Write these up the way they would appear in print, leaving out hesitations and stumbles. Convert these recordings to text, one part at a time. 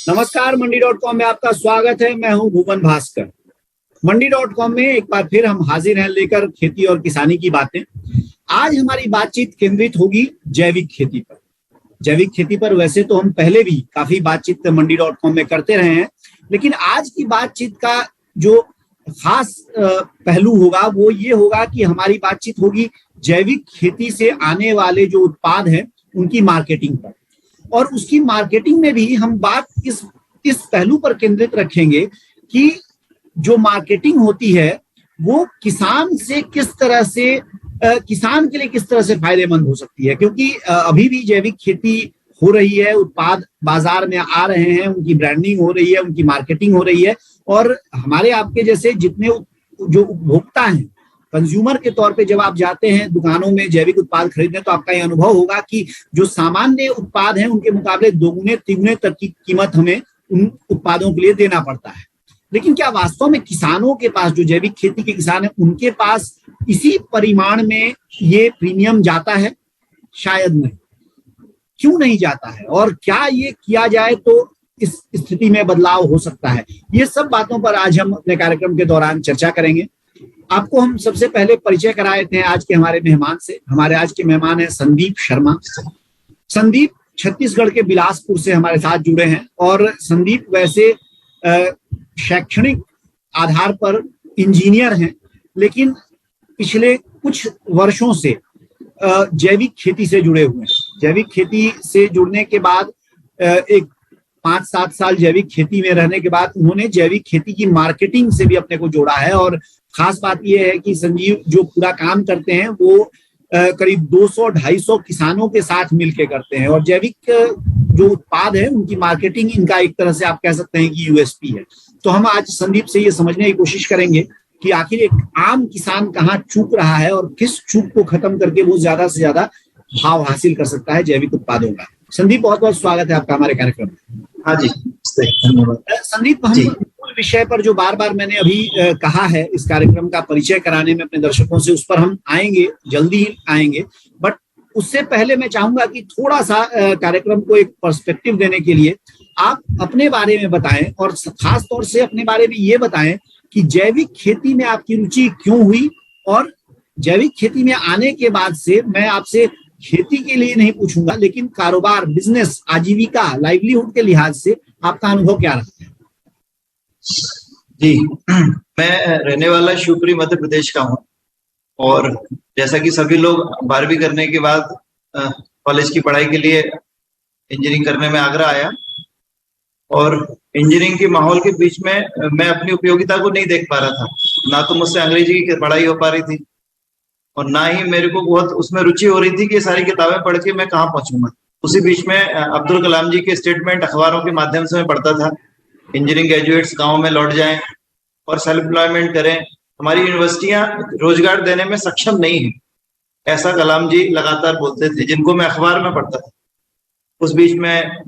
नमस्कार। मंडी.com में आपका स्वागत है। मैं हूं भुवन भास्कर। मंडी.com में एक बार फिर हम हाजिर हैं लेकर खेती और किसानी की बातें। आज हमारी बातचीत केंद्रित होगी जैविक खेती पर। जैविक खेती पर वैसे तो हम पहले भी काफी बातचीत मंडी.com में करते रहे हैं, लेकिन आज की बातचीत का जो खास पहलू होगा वो ये होगा कि हमारी बातचीत होगी जैविक खेती से आने वाले जो उत्पाद हैं उनकी मार्केटिंग पर। और उसकी मार्केटिंग में भी हम बात इस पहलू पर केंद्रित रखेंगे कि जो मार्केटिंग होती है वो किसान से किस तरह से किसान के लिए किस तरह से फायदेमंद हो सकती है, क्योंकि अभी भी जैविक खेती हो रही है, उत्पाद बाजार में आ रहे हैं, उनकी ब्रांडिंग हो रही है, उनकी मार्केटिंग हो रही है। और हमारे आपके जैसे जितने जो उपभोक्ता हैं, कंज्यूमर के तौर पे जब आप जाते हैं दुकानों में जैविक उत्पाद खरीदने, तो आपका ये अनुभव होगा कि जो सामान्य उत्पाद हैं उनके मुकाबले दोगुने तिगुने तक की कीमत हमें उन उत्पादों के लिए देना पड़ता है। लेकिन क्या वास्तव में किसानों के पास, जो जैविक खेती के किसान हैं, उनके पास इसी परिमाण में ये प्रीमियम जाता है? शायद नहीं। क्यों नहीं जाता है और क्या ये किया जाए तो इस स्थिति में बदलाव हो सकता है? ये सब बातों पर आज हम अपने कार्यक्रम के दौरान चर्चा करेंगे। आपको हम सबसे पहले परिचय कराए थे आज के हमारे मेहमान से। हमारे आज के मेहमान हैं संदीप शर्मा। संदीप छत्तीसगढ़ के बिलासपुर से हमारे साथ जुड़े हैं और संदीप वैसे शैक्षणिक आधार पर इंजीनियर हैं, लेकिन पिछले कुछ वर्षों से जैविक खेती से जुड़े हुए हैं। जैविक खेती से जुड़ने के बाद एक 5-7 साल जैविक खेती में रहने के बाद उन्होंने जैविक खेती की मार्केटिंग से भी अपने को जोड़ा है। और खास बात यह है कि संजीव जो पूरा काम करते हैं वो करीब 200-250 किसानों के साथ मिलकर करते हैं। और जैविक जो उत्पाद है उनकी मार्केटिंग इनका एक तरह से आप कह सकते हैं कि यूएसपी है। तो हम आज संदीप से ये समझने की कोशिश करेंगे कि आखिर एक आम किसान कहाँ चूक रहा है और किस चूक को खत्म करके वो ज्यादा से ज्यादा भाव हासिल कर सकता है जैविक उत्पादों का। संदीप, बहुत बहुत स्वागत है आपका हमारे कार्यक्रम में। हाँ जी, धन्यवाद। संदीप, हम मूल विषय पर जो बार बार मैंने अभी कहा है इस कार्यक्रम का परिचय कराने में अपने दर्शकों से, उस पर हम आएंगे, जल्दी ही आएंगे। बट उससे पहले मैं चाहूंगा कि थोड़ा सा कार्यक्रम को एक पर्सपेक्टिव देने के लिए आप अपने बारे में बताएं और खास तौर से अपने बारे में ये बताएं कि जैविक खेती में आपकी रुचि क्यों हुई। और जैविक खेती में आने के बाद से मैं आपसे खेती के लिए नहीं पूछूंगा, लेकिन कारोबार, बिजनेस, आजीविका, लाइवलीहुड के लिहाज से आपका अनुभव क्या रहा है? जी, मैं रहने वाला शिवपुरी मध्य प्रदेश का हूँ और जैसा कि सभी लोग 12वीं करने के बाद कॉलेज की पढ़ाई के लिए इंजीनियरिंग करने में आगरा आया। और इंजीनियरिंग के माहौल के बीच में मैं अपनी उपयोगिता को नहीं देख पा रहा था। ना तो मुझसे अंग्रेजी की पढ़ाई हो पा रही थी और ना ही मेरे को बहुत उसमें रुचि हो रही थी कि सारी किताबें पढ़ के मैं कहाँ पहुंचूंगा। उसी बीच में अब्दुल कलाम जी के स्टेटमेंट अखबारों के माध्यम से मैं पढ़ता था, इंजीनियरिंग ग्रेजुएट्स गाँव में लौट जाएं और सेल्फ एम्प्लॉयमेंट करें, हमारी यूनिवर्सिटियां रोजगार देने में सक्षम नहीं है, ऐसा कलाम जी लगातार बोलते थे, जिनको मैं अखबार में पढ़ता था। उस बीच में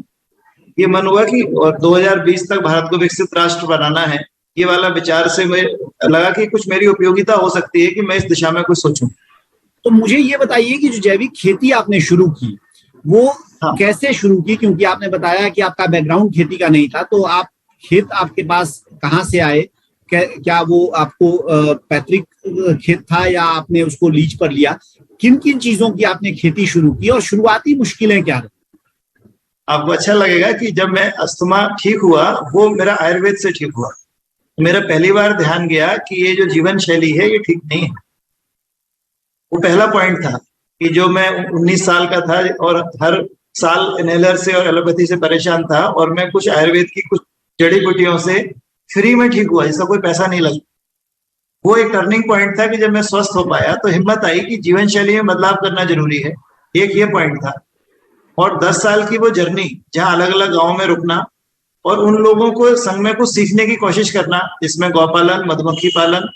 ये मन हुआ कि 2020 तक भारत को विकसित राष्ट्र बनाना है। ये वाला विचार से मैं लगा कि कुछ मेरी उपयोगिता हो सकती है कि मैं इस दिशा में कुछ सोचूं। तो मुझे ये बताइए कि जो जैविक खेती आपने शुरू की वो कैसे शुरू की, क्योंकि आपने बताया कि आपका बैकग्राउंड खेती का नहीं था, तो आप खेत आपके पास कहाँ से आए? क्या वो आपको पैतृक खेत था या आपने उसको लीज पर लिया? किन किन चीजों की आपने खेती शुरू की और शुरुआती मुश्किलें क्या रही? आपको अच्छा लगेगा कि जब मैं अस्थमा ठीक हुआ वो मेरा आयुर्वेद से ठीक हुआ। मेरा पहली बार ध्यान गया कि ये जो जीवन शैली है ये ठीक नहीं है। वो पहला पॉइंट था कि जो मैं 19 साल का था और हर साल इनहेलर से और एलोपैथी से परेशान था और मैं कुछ आयुर्वेद की कुछ जड़ी बूटियों से फ्री में ठीक हुआ, जिसका कोई पैसा नहीं लगा। वो एक टर्निंग पॉइंट था कि जब मैं स्वस्थ हो पाया तो हिम्मत आई कि जीवन शैली में बदलाव करना जरूरी है। एक ये पॉइंट था। और 10 साल की वो जर्नी, जहाँ अलग अलग गाँव में रुकना और उन लोगों को संग में कुछ सीखने की कोशिश करना, जिसमें गौपालन, मधुमक्खी पालन,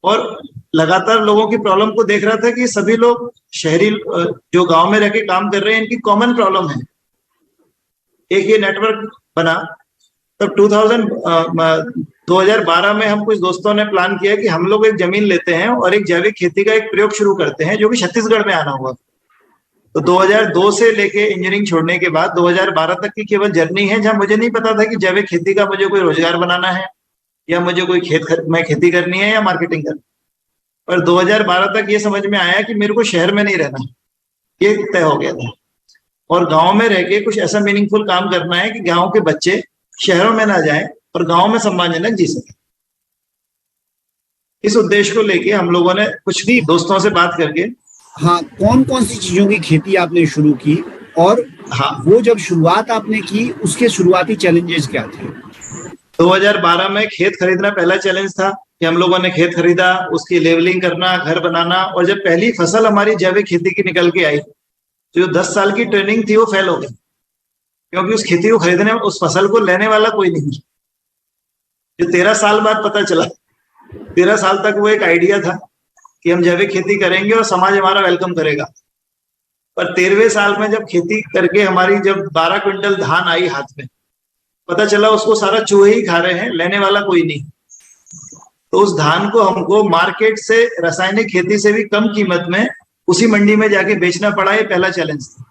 और लगातार लोगों की प्रॉब्लम को देख रहा था कि सभी लोग शहरी जो गांव में रह के काम कर रहे हैं, इनकी कॉमन प्रॉब्लम है। एक ये नेटवर्क बना। तब 2012 में हम कुछ दोस्तों ने प्लान किया कि हम लोग एक जमीन लेते हैं और एक जैविक खेती का एक प्रयोग शुरू करते हैं, जो कि छत्तीसगढ़ में आना हुआ। तो 2002 से लेके इंजीनियरिंग छोड़ने के बाद 2012 तक की केवल जर्नी है जहां मुझे नहीं पता था कि जैविक खेती का मुझे कोई रोजगार बनाना है या मुझे कोई मैं खेती करनी है या मार्केटिंग करनी है। पर 2012 तक ये समझ में आया कि मेरे को शहर में नहीं रहना, ये तय हो गया था। और गांव में रह के कुछ ऐसा मीनिंगफुल काम करना है कि गांव के बच्चे शहरों में ना जाएं और गांव में सम्मानजनक जी सके। इस उद्देश्य को लेके हम लोगों ने कुछ भी दोस्तों से बात करके, हाँ, कौन कौन सी चीजों की खेती आपने शुरू की और हाँ, वो जब शुरुआत आपने की उसके शुरुआती चैलेंजेस क्या थे? 2012 में खेत खरीदना पहला चैलेंज था कि हम लोगों ने खेत खरीदा, उसकी लेवलिंग करना, घर बनाना, और जब पहली फसल हमारी जैविक खेती की निकल के आई तो जो 10 साल की ट्रेनिंग थी वो फेल हो गई, क्योंकि उस खेती को खरीदने, उस फसल को लेने वाला कोई नहीं। जो 13 साल बाद पता चला, 13 साल तक वो एक आइडिया था कि हम जैविक खेती करेंगे और समाज हमारा वेलकम करेगा। पर 13वें साल में जब खेती करके हमारी जब 12 क्विंटल धान आई हाथ में, पता चला उसको सारा चूहे ही खा रहे हैं, लेने वाला कोई नहीं। तो उस धान को हमको मार्केट से रासायनिक खेती से भी कम कीमत में उसी मंडी में जाके बेचना पड़ा। ये पहला चैलेंज था।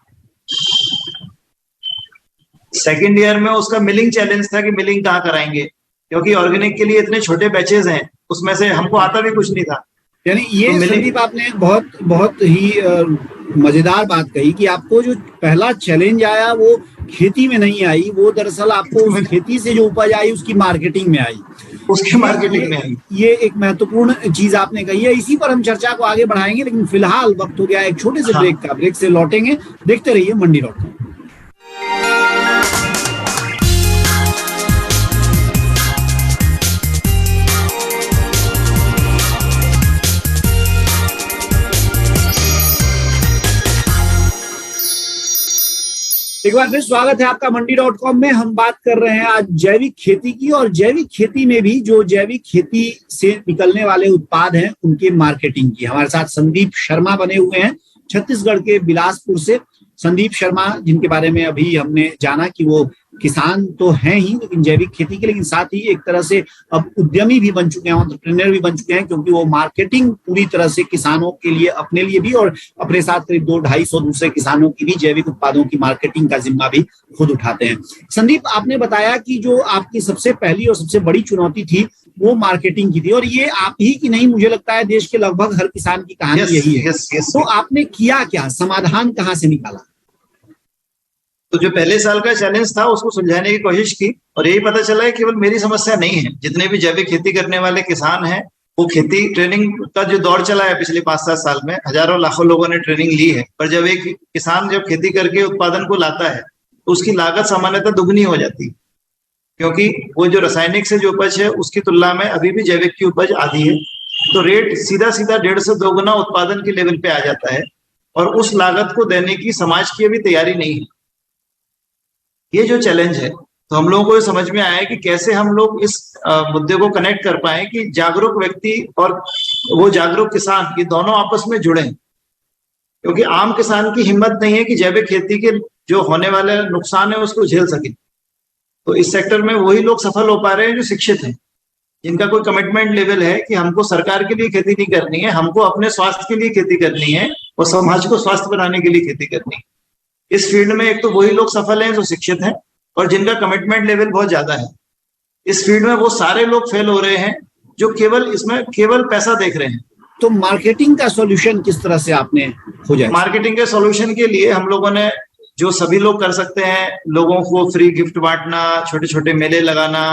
सेकेंड ईयर में उसका मिलिंग चैलेंज था कि मिलिंग कहाँ कराएंगे, क्योंकि ऑर्गेनिक के लिए इतने छोटे बैचेज हैं, उसमें से हमको आता भी कुछ नहीं था। यानी ये तो संदीप आपने एक बहुत बहुत ही मजेदार बात कही कि आपको जो पहला चैलेंज आया वो खेती में नहीं आई, वो दरअसल आपको उस खेती से जो उपज आई उसकी मार्केटिंग में आई, उसकी मार्केटिंग में आई। ये एक महत्वपूर्ण चीज आपने कही है। इसी पर हम चर्चा को आगे बढ़ाएंगे, लेकिन फिलहाल वक्त हो गया एक छोटे से ब्रेक का। ब्रेक से लौटेंगे, देखते रहिए मंडी.com। एक बार फिर स्वागत है आपका मंडी.com में। हम बात कर रहे हैं आज जैविक खेती की, और जैविक खेती में भी जो जैविक खेती से निकलने वाले उत्पाद हैं उनके मार्केटिंग की। हमारे साथ संदीप शर्मा बने हुए हैं छत्तीसगढ़ के बिलासपुर से। संदीप शर्मा, जिनके बारे में अभी हमने जाना कि वो किसान तो हैं ही लेकिन जैविक खेती के, लेकिन साथ ही एक तरह से अब उद्यमी भी बन चुके हैं, एंटरप्रेन्योर भी बन चुके हैं, क्योंकि वो मार्केटिंग पूरी तरह से किसानों के लिए, अपने लिए भी और अपने साथ करीब 200-250 दूसरे किसानों की भी जैविक उत्पादों की मार्केटिंग का जिम्मा भी खुद उठाते हैं। संदीप, आपने बताया कि जो आपकी सबसे पहली और सबसे बड़ी चुनौती थी वो मार्केटिंग की थी, और ये आप ही की नहीं, मुझे लगता है देश के लगभग हर किसान की कहानी यही है। तो आपने किया क्या, समाधान कहाँ से निकाला? तो जो पहले साल का चैलेंज था उसको सुलझाने की कोशिश की, और यही पता चला है केवल मेरी समस्या नहीं है, जितने भी जैविक खेती करने वाले किसान हैं वो खेती ट्रेनिंग का जो दौर चला है पिछले 5-7 साल में, हजारों लाखों लोगों ने ट्रेनिंग ली है। पर जब एक किसान जब खेती करके उत्पादन को लाता है तो उसकी लागत सामान्यतः दुगनी हो जाती है, क्योंकि वो जो रासायनिक से जो उपज है उसकी तुलना में अभी भी जैविक की उपज आधी है। तो रेट सीधा सीधा 1.5 से 2 गुना उत्पादन के लेवल पे आ जाता है, और उस लागत को देने की समाज की अभी तैयारी नहीं है। ये जो चैलेंज है, तो हम लोगों को ये समझ में आया है कि कैसे हम लोग इस मुद्दे को कनेक्ट कर पाए कि जागरूक व्यक्ति और वो जागरूक किसान, ये दोनों आपस में जुड़े, क्योंकि आम किसान की हिम्मत नहीं है कि जैविक खेती के जो होने वाले नुकसान है उसको झेल सके। तो इस सेक्टर में वही लोग सफल हो पा रहे हैं जो शिक्षित हैं, जिनका कोई कमिटमेंट लेवल है कि हमको सरकार के लिए खेती नहीं करनी है, हमको अपने स्वास्थ्य के लिए खेती करनी है और समाज को स्वस्थ बनाने के लिए खेती करनी है। इस फील्ड में एक तो वही लोग सफल हैं जो शिक्षित हैं और जिनका कमिटमेंट लेवल बहुत ज्यादा है। इस फील्ड में वो सारे लोग फेल हो रहे हैं जो केवल इसमें केवल पैसा देख रहे हैं। तो मार्केटिंग का सॉल्यूशन किस तरह से आपने खोजा? मार्केटिंग के सॉल्यूशन के लिए हम लोगों ने, जो सभी लोग कर सकते हैं, लोगों को फ्री गिफ्ट बांटना, छोटे छोटे मेले लगाना,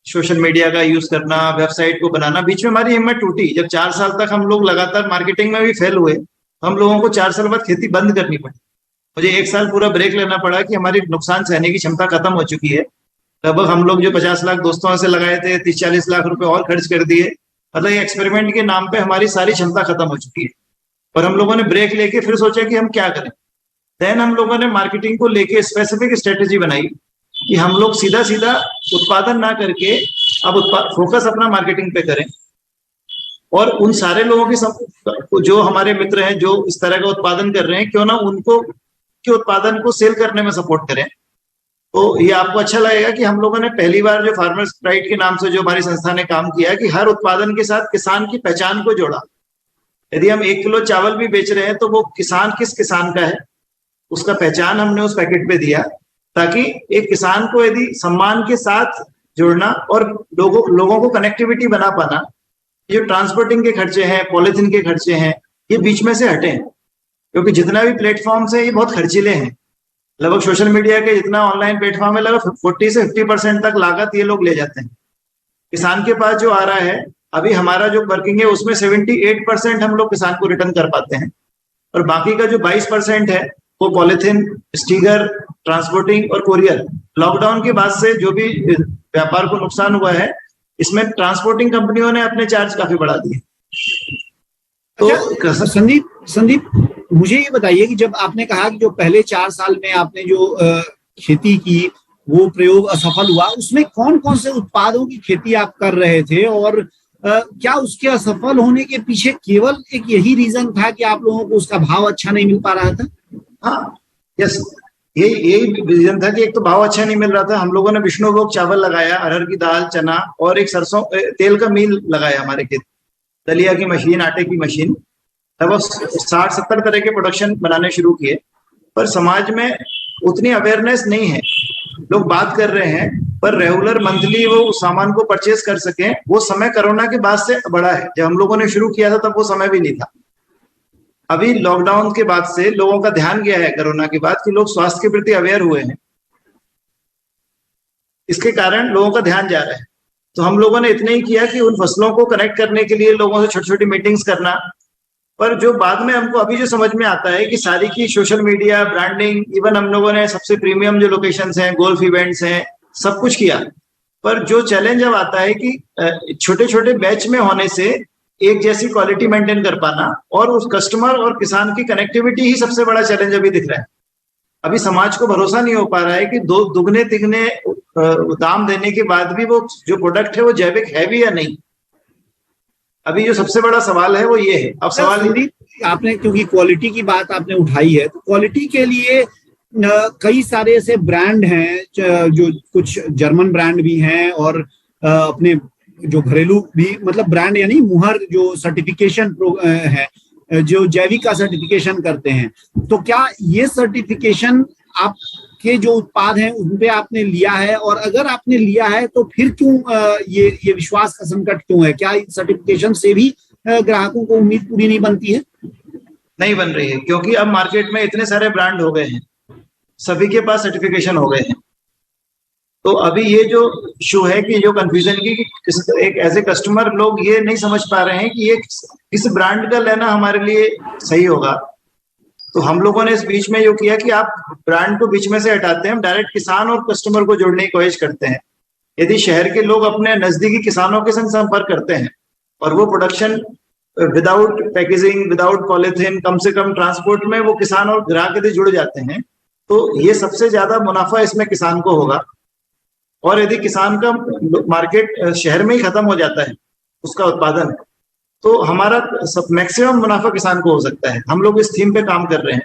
सोशल मीडिया का यूज करना, वेबसाइट को बनाना। बीच में हमारी हिम्मत टूटी जब 4 साल तक हम लोग लगातार मार्केटिंग में भी फेल हुए। हम लोगों को 4 साल बाद खेती बंद करनी पड़ी। मुझे 1 साल पूरा ब्रेक लेना पड़ा कि हमारी नुकसान सहने की क्षमता खत्म हो चुकी है। लगभग हम लोग जो 50 लाख दोस्तों से लगाए थे, 30-40 लाख रुपए और खर्च कर दिए। मतलब एक्सपेरिमेंट के नाम पे हमारी सारी क्षमता खत्म हो चुकी है, और हम लोगों ने ब्रेक लेके फिर सोचा कि हम क्या करें। देन हम लोगों ने मार्केटिंग को लेके स्पेसिफिक स्ट्रेटेजी बनाई कि हम लोग सीधा सीधा उत्पादन ना करके अब फोकस अपना मार्केटिंग पे करें, और उन सारे लोगों की जो हमारे मित्र हैं जो इस तरह का उत्पादन कर रहे हैं, क्यों ना उनको के उत्पादन को सेल करने में सपोर्ट करें। तो ये आपको अच्छा लगेगा कि हम लोगों ने पहली बार जो फार्मर्स प्राइड के नाम से जो हमारी संस्था ने काम किया कि हर उत्पादन के साथ किसान की पहचान को जोड़ा। यदि हम 1 किलो चावल भी बेच रहे हैं तो वो किसान किस किसान का है, उसका पहचान हमने उस पैकेट पे दिया, ताकि एक किसान को यदि सम्मान के साथ जोड़ना और लोगों को कनेक्टिविटी बना पाना, ये ट्रांसपोर्टिंग के खर्चे हैं, पॉलिथीन के खर्चे हैं, ये बीच में से हटे, क्योंकि जितना भी प्लेटफॉर्म्स है ये बहुत खर्चीले हैं। लगभग सोशल मीडिया के जितना ऑनलाइन प्लेटफॉर्म है, लगभग 40 से 50% तक लागत ये लोग ले जाते हैं। किसान के पास जो आ रहा है, अभी हमारा जो वर्किंग है उसमें 78% हम लोग किसान को रिटर्न कर पाते हैं, और बाकी का जो 22% है वो पॉलिथीन, स्टिकर, ट्रांसपोर्टिंग और कोरियर। लॉकडाउन के बाद से जो भी व्यापार को नुकसान हुआ है, इसमें ट्रांसपोर्टिंग कंपनियों ने अपने चार्ज काफी बढ़ा दिए। तो संदीप मुझे ये बताइए कि जब आपने कहा कि जो पहले 4 साल में आपने जो खेती की वो प्रयोग असफल हुआ, उसमें कौन कौन से उत्पादों की खेती आप कर रहे थे, और क्या उसके असफल होने के पीछे केवल एक यही रीजन था कि आप लोगों को उसका भाव अच्छा नहीं मिल पा रहा था? हाँ, यस, यही रीजन था कि एक तो भाव अच्छा नहीं मिल रहा था। हम लोगों ने विष्णुभोग चावल लगाया, अरहर की दाल, चना और एक सरसों तेल का मिल लगाया हमारे खेत, दलिया की मशीन, आटे की मशीन, लगभग 60-70 तरह के प्रोडक्शन बनाने शुरू किए। पर समाज में उतनी अवेयरनेस नहीं है, लोग बात कर रहे हैं पर रेगुलर मंथली वो उस सामान को परचेज कर सके, वो समय कोरोना के बाद से बढ़ा है। जब हम लोगों ने शुरू किया था तब वो समय भी नहीं था। अभी लॉकडाउन के बाद से लोगों का ध्यान गया है, कोरोना के बाद, कि लोग स्वास्थ्य के प्रति अवेयर हुए हैं, इसके कारण लोगों का ध्यान जा रहा है। तो हम लोगों ने इतना ही किया कि उन फसलों को कनेक्ट करने के लिए लोगों से छोटी छोटी मीटिंग्स करना। पर जो बाद में हमको अभी जो समझ में आता है कि सारी की सोशल मीडिया ब्रांडिंग, इवन हम लोगों ने सबसे प्रीमियम जो लोकेशंस हैं, गोल्फ इवेंट्स हैं, सब कुछ किया। पर जो चैलेंज अब आता है कि छोटे छोटे बैच में होने से एक जैसी क्वालिटी मेंटेन कर पाना, और उस कस्टमर और किसान की कनेक्टिविटी ही सबसे बड़ा चैलेंज अभी दिख रहा है। अभी समाज को भरोसा नहीं हो पा रहा है कि दुगने तिगने दाम देने के बाद भी वो जो प्रोडक्ट है वो जैविक है भी या नहीं। अभी जो सबसे बड़ा सवाल है वो ये है। अब सवाल आपने, क्योंकि क्वालिटी की बात आपने उठाई है, तो क्वालिटी के लिए कई सारे ऐसे ब्रांड हैं, जो कुछ जर्मन ब्रांड भी हैं और अपने जो घरेलू भी, मतलब ब्रांड यानी मुहर जो सर्टिफिकेशन है, जो जैविक का सर्टिफिकेशन करते हैं। तो क्या ये सर्टिफिकेशन आपके जो उत्पाद हैं उन पे आपने लिया है, और अगर आपने लिया है तो फिर क्यों ये विश्वास का संकट क्यों है? क्या सर्टिफिकेशन से भी ग्राहकों को उम्मीद पूरी नहीं बनती है? नहीं बन रही है, क्योंकि अब मार्केट में इतने सारे ब्रांड हो गए हैं, सभी के पास सर्टिफिकेशन हो गए हैं। तो अभी ये जो इशू है कि जो कंफ्यूजन की कि एक एज ए कस्टमर लोग ये नहीं समझ पा रहे हैं कि ये किस ब्रांड का लेना हमारे लिए सही होगा। तो हम लोगों ने इस बीच में जो किया कि आप ब्रांड को बीच में से हटाते हैं, हम डायरेक्ट किसान और कस्टमर को जोड़ने की कोशिश करते हैं। यदि शहर के लोग अपने नजदीकी किसानों के संग संपर्क करते हैं और वो production without packaging, without polythene, कम से कम ट्रांसपोर्ट में वो किसान और ग्राहक यदि जुड़ जाते हैं, तो ये सबसे ज्यादा मुनाफा इसमें किसान को होगा। और यदि किसान का मार्केट शहर में ही खत्म हो जाता है उसका उत्पादन, तो हमारा सब मैक्सिमम मुनाफा किसान को हो सकता है। हम लोग इस थीम पे काम कर रहे हैं।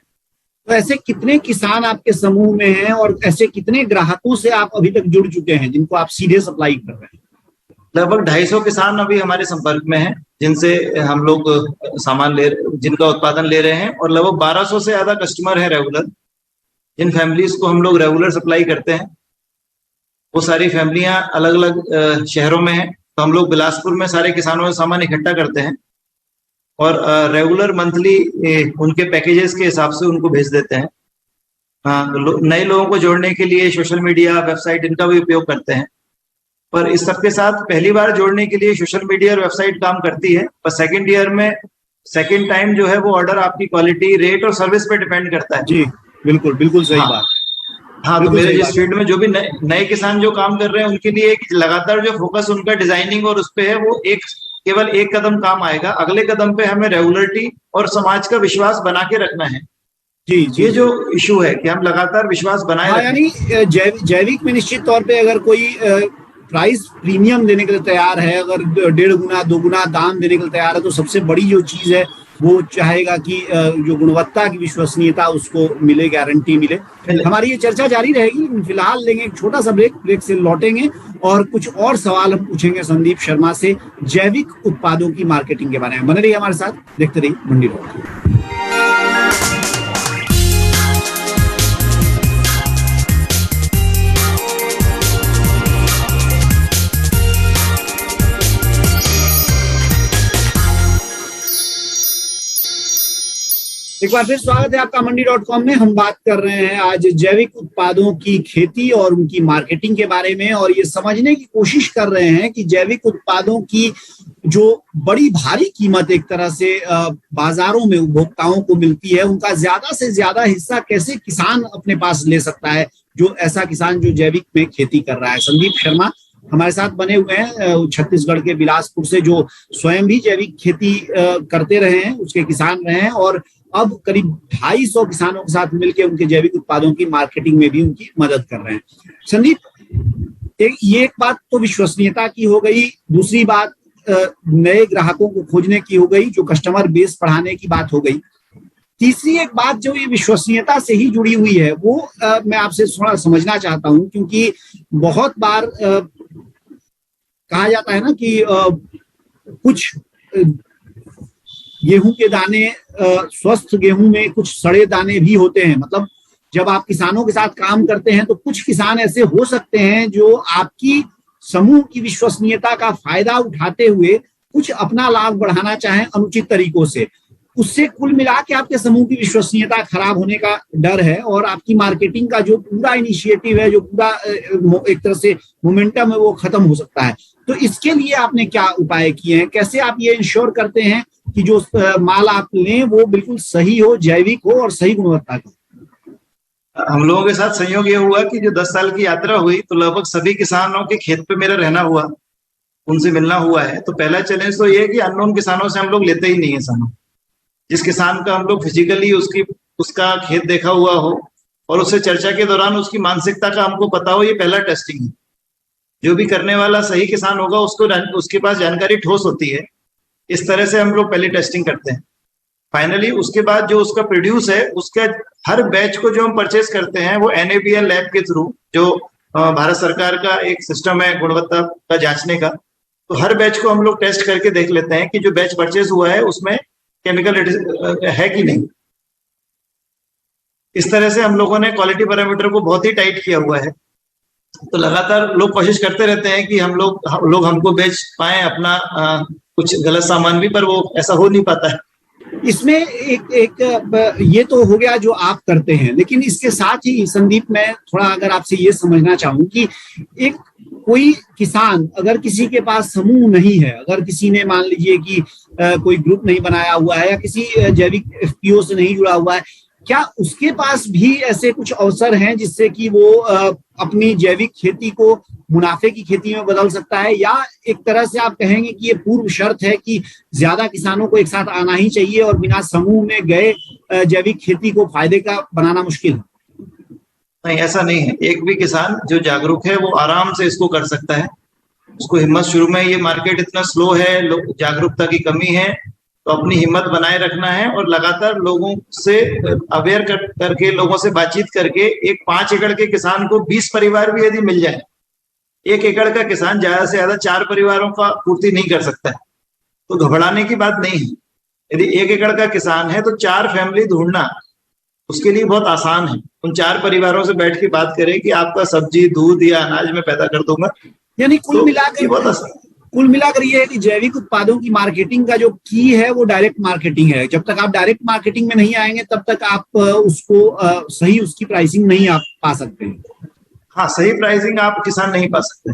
तो ऐसे कितने किसान आपके समूह में हैं, और ऐसे कितने ग्राहकों से आप अभी तक जुड़ चुके हैं जिनको आप सीधे सप्लाई कर रहे हैं? लगभग 250 किसान अभी हमारे संपर्क में हैं, जिनसे हम लोग जिनका उत्पादन ले रहे हैं, और लगभग 1200 से ज्यादा कस्टमर है रेगुलर, जिन फैमिलीज को हम लोग रेगुलर सप्लाई करते हैं। वो सारी फैमिलियां अलग अलग शहरों में हैं, तो हम लोग बिलासपुर में सारे किसानों का सामान इकट्ठा करते हैं और रेगुलर मंथली उनके पैकेजेस के हिसाब से उनको भेज देते हैं। नए लोगों को जोड़ने के लिए सोशल मीडिया, वेबसाइट, इनका भी उपयोग करते हैं। पर इस सबके साथ पहली बार जोड़ने के लिए सोशल मीडिया और वेबसाइट काम करती है, पर सेकंड ईयर में सेकंड टाइम जो है वो ऑर्डर आपकी क्वालिटी, रेट और सर्विस पे डिपेंड करता है। जी बिल्कुल, बिल्कुल सही बात। हाँ, तो मेरे जिस फील्ड में जो भी नए किसान जो काम कर रहे हैं उनके लिए एक लगातार जो फोकस उनका डिजाइनिंग और उस पे है, वो केवल एक कदम काम आएगा। अगले कदम पे हमें रेगुलरिटी और समाज का विश्वास बना के रखना है। जी, ये जो इशू है कि हम लगातार विश्वास बनाए रखें। यानी जैविक में निश्चित तौर पे अगर कोई प्राइस प्रीमियम देने के लिए तैयार है, अगर 1.5 गुना 2 गुना दाम देने के लिए तैयार है, तो सबसे बड़ी जो चीज है वो चाहेगा कि जो गुणवत्ता की विश्वसनीयता उसको मिले, गारंटी मिले। हमारी ये चर्चा जारी रहेगी। फिलहाल लेंगे एक छोटा सा ब्रेक, ब्रेक से लौटेंगे और कुछ और सवाल हम पूछेंगे संदीप शर्मा से जैविक उत्पादों की मार्केटिंग के बारे में। बने रहिए हमारे साथ, देखते रहिए मंडी डॉट। एक बार फिर स्वागत है आपका Mandi.com में। हम बात कर रहे हैं आज जैविक उत्पादों की खेती और उनकी मार्केटिंग के बारे में, और ये समझने की कोशिश कर रहे हैं कि जैविक उत्पादों की जो बड़ी भारी कीमत एक तरह से बाजारों में उपभोक्ताओं को मिलती है, उनका ज्यादा से ज्यादा हिस्सा कैसे किसान अपने पास ले सकता है, जो ऐसा किसान जो जैविक में खेती कर रहा है। संदीप शर्मा हमारे साथ बने हुए हैं, छत्तीसगढ़ के बिलासपुर से, जो स्वयं भी जैविक खेती करते रहे हैं, उसके किसान रहे हैं और अब करीब 250 किसानों के साथ मिलकर उनके जैविक उत्पादों की मार्केटिंग में भी उनकी मदद कर रहे हैं। संदीप, एक बात तो विश्वसनीयता की हो गई, दूसरी बात नए ग्राहकों को खोजने की हो गई, जो कस्टमर बेस बढ़ाने की बात हो गई। तीसरी एक बात जो ये विश्वसनीयता से ही जुड़ी हुई है, वो मैं आपसे थोड़ा समझना चाहता हूं, क्योंकि बहुत बार कहा जाता है ना कि कुछ गेहूं के दाने स्वस्थ गेहूं में कुछ सड़े दाने भी होते हैं। मतलब जब आप किसानों के साथ काम करते हैं तो कुछ किसान ऐसे हो सकते हैं जो आपकी समूह की विश्वसनीयता का फायदा उठाते हुए कुछ अपना लाभ बढ़ाना चाहें अनुचित तरीकों से। उससे कुल मिला के आपके समूह की विश्वसनीयता खराब होने का डर है और आपकी मार्केटिंग का जो पूरा इनिशिएटिव है, जो पूरा एक तरह से मोमेंटम है, वो खत्म हो सकता है। तो इसके लिए आपने क्या उपाय किए हैं? कैसे आप ये इंश्योर करते हैं कि जो माल आप लें वो बिल्कुल सही हो, जैविक हो और सही गुणवत्ता का? हम लोगों के साथ संयोग ये हुआ कि जो 10 साल की यात्रा हुई तो लगभग सभी किसानों के खेत पे मेरा रहना हुआ, उनसे मिलना हुआ है। तो पहला चैलेंज तो ये है कि अननोन किसानों से हम लोग लेते ही नहीं है सामान। जिस किसान का हम लोग फिजिकली उसका खेत देखा हुआ हो और उससे चर्चा के दौरान उसकी मानसिकता का हमको पता हो, ये पहला टेस्टिंग है। जो भी करने वाला सही किसान होगा उसके पास जानकारी ठोस होती है। इस तरह से हम लोग पहले टेस्टिंग करते हैं। फाइनली उसके बाद जो उसका प्रोड्यूस है, उसका हर बैच को जो हम परचेज करते हैं वो NABL लैब के थ्रू, जो भारत सरकार का एक सिस्टम है गुणवत्ता का जांचने का, तो हर बैच को हम लोग टेस्ट करके देख लेते हैं कि जो बैच परचेज हुआ है उसमें केमिकल है कि नहीं। इस तरह से हम लोगों ने क्वालिटी पैरामीटर को बहुत ही टाइट किया हुआ है। तो लगातार लोग कोशिश करते रहते हैं कि हम लोग हमको बेच पाए अपना कुछ गलत सामान भी, पर वो ऐसा हो नहीं पाता है। इसमें एक ये तो हो गया जो आप करते हैं, लेकिन इसके साथ ही संदीप, मैं थोड़ा अगर आपसे ये समझना चाहूं कि एक कोई किसान अगर किसी के पास समूह नहीं है, अगर किसी ने मान लीजिए कि कोई ग्रुप नहीं बनाया हुआ है या किसी जैविक FPO से नहीं जुड़ा हुआ है, क्या उसके पास भी ऐसे कुछ अवसर हैं जिससे कि वो अपनी जैविक खेती को मुनाफे की खेती में बदल सकता है? या एक तरह से आप कहेंगे कि ये पूर्व शर्त है कि ज्यादा किसानों को एक साथ आना ही चाहिए और बिना समूह में गए जैविक खेती को फायदे का बनाना मुश्किल है? नहीं, ऐसा नहीं है। एक भी किसान जो जागरूक है वो आराम से इसको कर सकता है। उसको हिम्मत, शुरू में ये मार्केट इतना स्लो है, जागरूकता की कमी है, तो अपनी हिम्मत बनाए रखना है और लगातार लोगों से अवेयर करके लोगों से बातचीत करके एक 5 एकड़ के किसान को 20 परिवार भी यदि मिल जाए, 1 एकड़ का किसान ज्यादा से ज्यादा 4 परिवारों का पूर्ति नहीं कर सकता है, तो घबराने की बात नहीं है। यदि 1 एकड़ का किसान है तो 4 फैमिली ढूंढना उसके लिए बहुत आसान है। उन 4 परिवारों से बैठ के बात करें कि आपका सब्जी, दूध या अनाज मैं पैदा कर दूंगा। यानी कुल मिलाकर ये है कि जैविक उत्पादों की मार्केटिंग का जो की है वो डायरेक्ट मार्केटिंग है। जब तक आप डायरेक्ट मार्केटिंग में नहीं आएंगे तब तक आप उसको सही उसकी प्राइसिंग नहीं आप पा सकते हैं। हाँ, सही प्राइसिंग आप किसान नहीं पा सकते,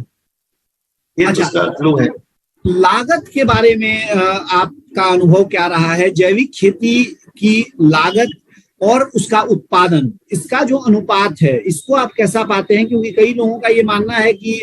ये अच्छा, उसका क्लू है। लागत के बारे में आपका अनुभव क्या रहा है? जैविक खेती की लागत और उसका उत्पादन, इसका जो अनुपात है, इसको आप कैसा पाते हैं? क्योंकि कई लोगों का ये मानना है कि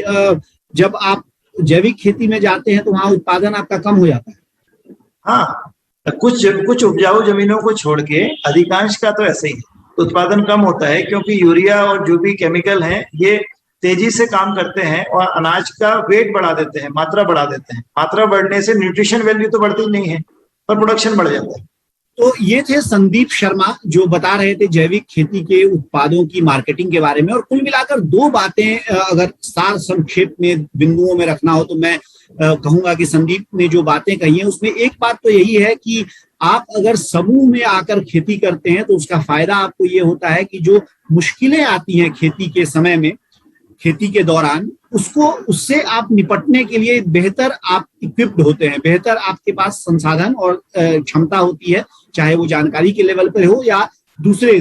जब आप जैविक खेती में जाते हैं तो वहां उत्पादन आपका कम हो जाता है। हाँ, कुछ उपजाऊ जमीनों को छोड़ के अधिकांश का तो ऐसे ही उत्पादन कम होता है, क्योंकि यूरिया और जो भी केमिकल हैं ये तेजी से काम करते हैं और अनाज का वेट बढ़ा देते हैं, मात्रा बढ़ा देते हैं। मात्रा बढ़ने से न्यूट्रिशन वैल्यू तो बढ़ती ही नहीं है, पर प्रोडक्शन बढ़ जाता है। तो ये थे संदीप शर्मा जो बता रहे थे जैविक खेती के उत्पादों की मार्केटिंग के बारे में। और कुल मिलाकर दो बातें अगर सार संक्षेप में बिंदुओं में रखना हो तो मैं कहूंगा कि संदीप ने जो बातें कही हैं उसमें एक बात तो यही है कि आप अगर समूह में आकर खेती करते हैं तो उसका फायदा आपको ये होता है कि जो मुश्किलें आती हैं खेती के समय में, खेती के दौरान, उससे आप निपटने के लिए बेहतर आप इक्विप्ड होते हैं, बेहतर आपके पास संसाधन और क्षमता होती है, चाहे वो जानकारी के लेवल पर हो या दूसरे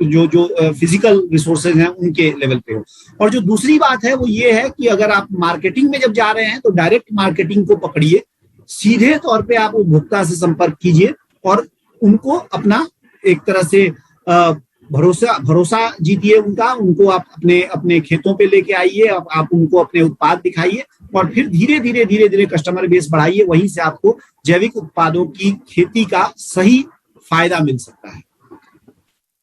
जो फिजिकल रिसोर्सेज हैं उनके लेवल पे हो। और जो दूसरी बात है वो ये है कि अगर आप मार्केटिंग में जब जा रहे हैं तो डायरेक्ट मार्केटिंग को पकड़िए, सीधे तौर पे आप उपभोक्ता से संपर्क कीजिए और उनको अपना एक तरह से भरोसा जीतिए उनको आप अपने खेतों पे लेके आइए, आप उनको अपने उत्पाद दिखाइए और फिर धीरे धीरे कस्टमर बेस बढ़ाइए। वहीं से आपको जैविक उत्पादों की खेती का सही फायदा मिल सकता है।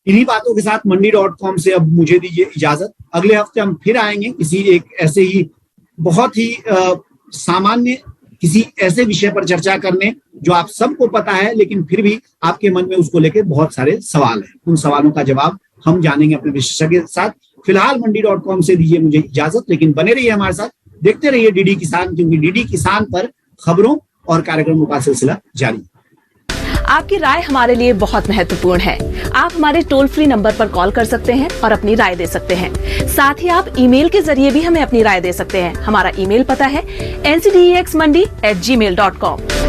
इन्हीं बातों के साथ मंडी.com से अब मुझे दीजिए इजाजत। अगले हफ्ते हम फिर आएंगे किसी एक ऐसे ही बहुत ही सामान्य किसी ऐसे विषय पर चर्चा करने जो आप सबको पता है, लेकिन फिर भी आपके मन में उसको लेकर बहुत सारे सवाल हैं। उन सवालों का जवाब हम जानेंगे अपने विशेषज्ञ के साथ। फिलहाल मंडी.com से दीजिए मुझे इजाजत, लेकिन बने रहिए हमारे साथ, देखते रहिए डीडी किसान, क्योंकि डीडी किसान पर खबरों और कार्यक्रमों का सिलसिला जारी है। आपकी राय हमारे लिए बहुत महत्वपूर्ण है। आप हमारे टोल फ्री नंबर पर कॉल कर सकते हैं और अपनी राय दे सकते हैं। साथ ही आप ईमेल के जरिए भी हमें अपनी राय दे सकते हैं। हमारा ईमेल पता है ncdexmandi@gmail.com।